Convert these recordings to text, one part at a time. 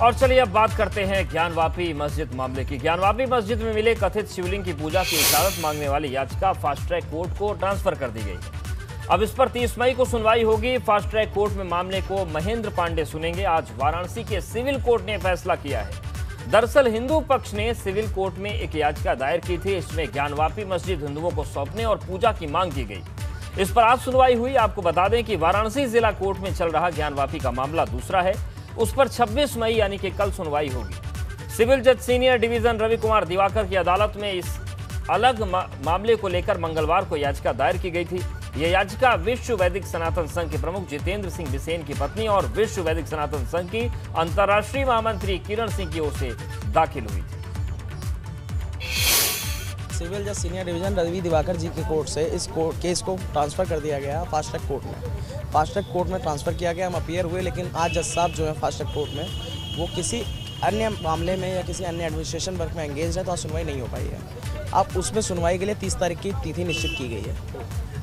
और चलिए अब बात करते हैं ज्ञानवापी मस्जिद मामले की। ज्ञानवापी मस्जिद में मिले कथित शिवलिंग की पूजा की इजाजत मांगने वाली याचिका फास्ट ट्रैक कोर्ट को ट्रांसफर कर दी गई है। अब इस पर 30 मई को सुनवाई होगी। फास्ट ट्रैक कोर्ट में मामले को महेंद्र पांडे सुनेंगे। आज वाराणसी के सिविल कोर्ट ने फैसला किया है। दरअसल हिंदू पक्ष ने सिविल कोर्ट में एक याचिका दायर की थी। इसमें ज्ञानवापी मस्जिद हिंदुओं को सौंपने और पूजा की मांग की गई। इस पर आज सुनवाई हुई। आपको बता दें कि वाराणसी जिला कोर्ट में चल रहा ज्ञानवापी का मामला दूसरा है। उस पर 26 मई यानी कि कल सुनवाई होगी। सिविल जज सीनियर डिवीजन रवि कुमार दिवाकर की अदालत में इस अलग मामले को लेकर मंगलवार को याचिका दायर की गई थी। यह याचिका विश्व वैदिक सनातन संघ के प्रमुख जितेंद्र सिंह बिसेन की पत्नी और विश्व वैदिक सनातन संघ की अंतर्राष्ट्रीय महामंत्री किरण सिंह की ओर से दाखिल हुई थी। सिविल जज सीनियर डिवीजन रवि दिवाकर जी के कोर्ट से इस केस को ट्रांसफ़र कर दिया गया फास्ट ट्रैक कोर्ट में। फास्ट ट्रैक कोर्ट में ट्रांसफ़र किया गया। हम अपीयर हुए, लेकिन आज जज साहब जो है फास्ट ट्रैक कोर्ट में वो किसी अन्य मामले में या किसी अन्य एडमिनिस्ट्रेशन वर्क में एंगेज है, तो आज सुनवाई नहीं हो पाई है। अब उसमें सुनवाई के लिए 30 तारीख की तिथि निश्चित की गई है।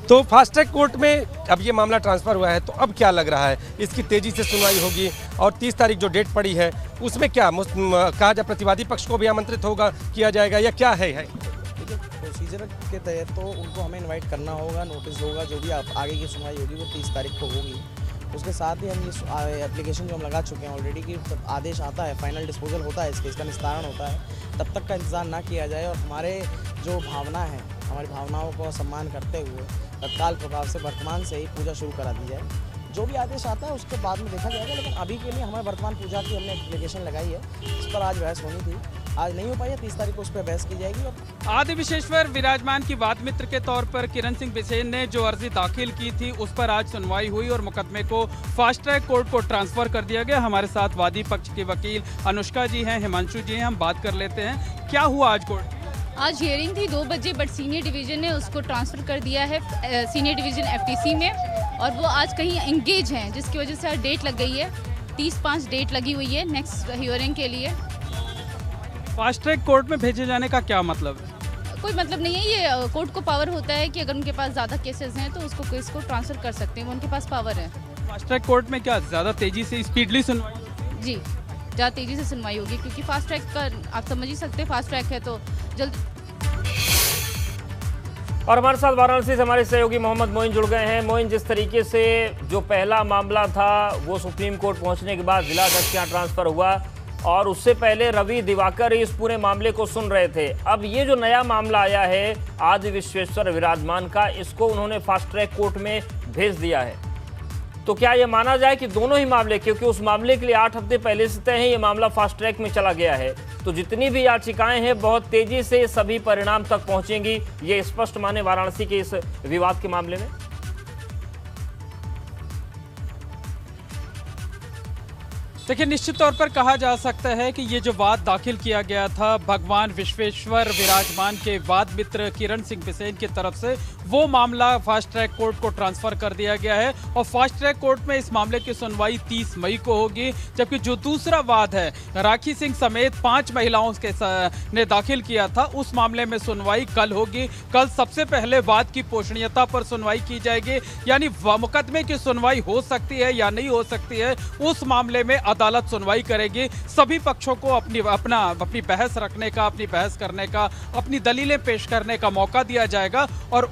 तो फास्ट ट्रैक कोर्ट में अब ये मामला ट्रांसफ़र हुआ है, तो अब क्या लग रहा है? इसकी तेज़ी से सुनवाई होगी और 30 तारीख जो डेट पड़ी है उसमें क्या कहा जाए, प्रतिवादी पक्ष को भी आमंत्रित होगा किया जाएगा या क्या है? देखिए, प्रोसीजर के तहत तो उनको हमें इनवाइट करना होगा, नोटिस होगा, जो भी आगे की सुनवाई होगी वो 30 तारीख को होगी। उसके साथ ही हम ये एप्लीकेशन जो हम लगा चुके हैं ऑलरेडी कि जब आदेश आता है, फाइनल डिस्पोजल होता है, इसका निस्तारण होता है, तब तक का इंतज़ार ना किया जाए और हमारे जो भावना है, हमारी भावनाओं को सम्मान करते हुए तत्काल प्रभाव से वर्तमान से ही पूजा शुरू करा दी जाए। जो भी आदेश आता है उसके बाद में देखा जाएगा, लेकिन अभी के लिए हमारे वर्तमान पूजा की हमने एप्लीकेशन लगाई है। इस पर आज बहस होनी थी, आज नहीं हो पाई है। 30 तारीख को उस पर बहस की जाएगी। और आदि विश्वेश्वर विराजमान की वाद मित्र के तौर पर किरण सिंह बिसेन ने जो अर्जी दाखिल की थी उस पर आज सुनवाई हुई और मुकदमे को फास्ट ट्रैक कोर्ट को ट्रांसफर कर दिया गया। हमारे साथ वादी पक्ष के वकील अनुष्का जी हैं, हिमांशु जी हैं, हम बात कर लेते हैं। क्या हुआ आज कोर्ट? आज हियरिंग थी 2 बजे, बट सीनियर डिवीजन ने उसको ट्रांसफ़र कर दिया है सीनियर डिवीजन FTC में, और वो आज कहीं एंगेज हैं, जिसकी वजह से आज डेट लग गई है। 30/5 डेट लगी हुई है नेक्स्ट हियरिंग के लिए। फास्ट ट्रैक कोर्ट में भेजे जाने का क्या मतलब है? कोई मतलब नहीं है। ये कोर्ट को पावर होता है कि अगर उनके पास ज़्यादा केसेस हैं तो उसको केस को ट्रांसफ़र कर सकते हैं, वो उनके पास पावर है। फास्ट ट्रैक कोर्ट में क्या ज़्यादा तेज़ी से स्पीडली सुनवाई? जी, ज़्यादा तेज़ी से सुनवाई होगी, क्योंकि फास्ट ट्रैक का आप समझ ही सकते हैं, फास्ट ट्रैक है तो जल्द। और हमारे साथ वाराणसी से हमारे सहयोगी मोहम्मद मोइन जुड़ गए हैं। मोइन, जिस तरीके से जो पहला मामला था वो सुप्रीम कोर्ट पहुंचने के बाद जिला जज के यहाँ ट्रांसफर हुआ और उससे पहले रवि दिवाकर इस पूरे मामले को सुन रहे थे। अब ये जो नया मामला आया है आदि विश्वेश्वर विराजमान का, इसको उन्होंने फास्ट ट्रैक कोर्ट में भेज दिया है। तो क्या ये माना जाए कि दोनों ही मामले, क्योंकि उस मामले के लिए 8 हफ्ते पहले से तय है, ये मामला फास्ट ट्रैक में चला गया है, तो जितनी भी याचिकाएं हैं बहुत तेजी से सभी परिणाम तक पहुंचेंगी, ये स्पष्ट माने वाराणसी के इस विवाद के मामले में? देखिए, निश्चित तौर पर कहा जा सकता है कि ये जो वाद दाखिल किया गया था भगवान विश्वेश्वर विराजमान के वाद मित्र किरण सिंह बिसेन की तरफ से, वो मामला फास्ट ट्रैक कोर्ट को ट्रांसफ़र कर दिया गया है और फास्ट ट्रैक कोर्ट में इस मामले की सुनवाई 30 मई को होगी। जबकि जो दूसरा वाद है राखी सिंह समेत 5 महिलाओं के ने दाखिल किया था, उस मामले में सुनवाई कल होगी। कल सबसे पहले वाद की पोषणीयता पर सुनवाई की जाएगी, यानी मुकदमे की सुनवाई हो सकती है या नहीं हो सकती है, उस मामले में अदालत सुनवाई करेगी। सभी पक्षों को अपनी बहस रखने का, अपनी बहस करने का, अपनी दलीलें पेश करने का मौका दिया जाएगा। और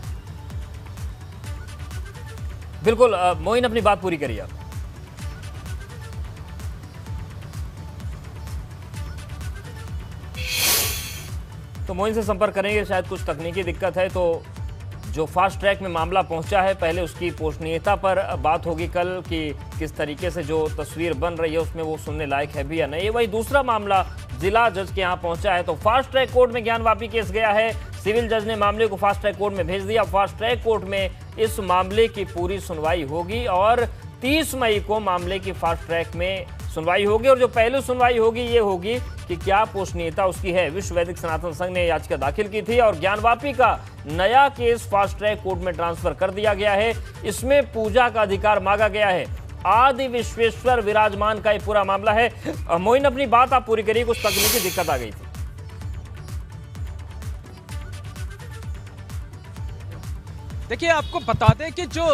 बिल्कुल मोइन, अपनी बात पूरी करिए आप। तो मोइन से संपर्क करेंगे, शायद कुछ तकनीकी दिक्कत है। तो जो फास्ट ट्रैक में मामला पहुंचा है, पहले उसकी पोषणीयता पर बात होगी कल कि किस तरीके से जो तस्वीर बन रही है उसमें वो सुनने लायक है भी या नहीं। वही दूसरा मामला जिला जज के यहाँ पहुंचा है, तो फास्ट ट्रैक कोर्ट में ज्ञानवापी केस गया है। सिविल जज ने मामले को फास्ट ट्रैक कोर्ट में भेज दिया। फास्ट ट्रैक कोर्ट में इस मामले की पूरी सुनवाई होगी और 30 मई को मामले की फास्ट ट्रैक में सुनवाई होगी। और जो पहली सुनवाई होगी ये होगी कि क्या पोषणीयता उसकी है। विश्व वैदिक सनातन संघ ने याचिका दाखिल की थी और ज्ञानवापी का नया केस फास्ट ट्रैक कोर्ट में ट्रांसफर कर दिया गया है। इसमें पूजा का अधिकार मांगा गया है। आदि विश्वेश्वर विराजमान का ये पूरा मामला है। मोइन, अपनी बात आप पूरी करिए, कुछ तकनीकी दिक्कत आ गई थी। देखिए, आपको बता दें कि जो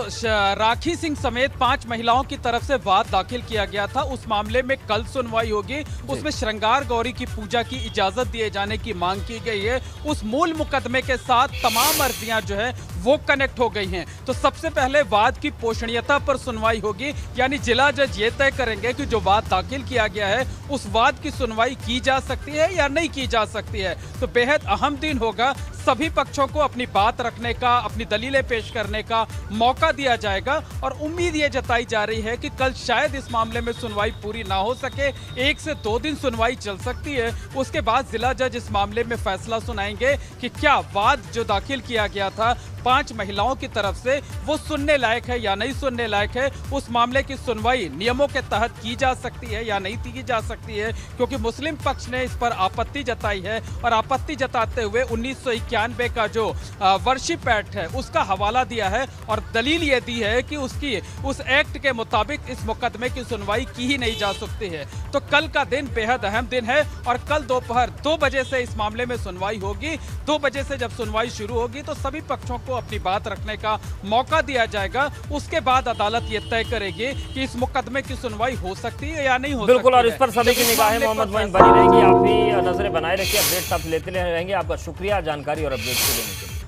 राखी सिंह समेत 5 महिलाओं की तरफ से वाद दाखिल किया गया था, उस मामले में कल सुनवाई होगी। उसमें श्रृंगार गौरी की पूजा की इजाजत दिए जाने की मांग की गई है। उस मूल मुकदमे के साथ तमाम अर्जियां जो है वो कनेक्ट हो गई हैं। तो सबसे पहले वाद की पोषणीयता पर सुनवाई होगी, यानी जिला जज ये तय करेंगे कि जो वाद दाखिल किया गया है उस वाद की सुनवाई की जा सकती है या नहीं की जा सकती है। तो बेहद अहम दिन होगा, सभी पक्षों को अपनी बात रखने का, अपनी दलीलें पेश करने का मौका दिया जाएगा और उम्मीद ये जताई जा रही है कि कल शायद इस मामले में सुनवाई पूरी ना हो सके, 1 से 2 दिन सुनवाई चल सकती है। उसके बाद जिला जज इस मामले में फैसला सुनाएंगे कि क्या वाद जो दाखिल किया गया था 5 महिलाओं की तरफ से वो सुनने लायक है या नहीं सुनने लायक है। उस मामले की सुनवाई नियमों के तहत की जा सकती है या नहीं की जा सकती है, क्योंकि मुस्लिम पक्ष ने इस पर आपत्ति जताई है और आपत्ति जताते हुए 1991 का जो वर्शिप एक्ट है उसका हवाला दिया है और दलील ये दी है कि उस एक्ट के मुताबिक इस मुकदमे की सुनवाई की ही नहीं जा सकती है। तो कल का दिन बेहद अहम दिन है और कल दोपहर 2 बजे से इस मामले में सुनवाई होगी। 2 बजे से जब सुनवाई शुरू होगी तो सभी पक्षों को अपनी बात रखने का मौका दिया जाएगा। उसके बाद अदालत ये तय करेगी कि इस मुकदमे की सुनवाई हो सकती है या नहीं हो सकती है। बिल्कुल, और इस पर सभी की निगाहें मोहम्मद मोइन बनी रहेंगी। आप भी नजरें बनाए रखिए, अपडेट्स आप लेते रहेंगे। आपका शुक्रिया जानकारी और अपडेट्स को देने के लिए।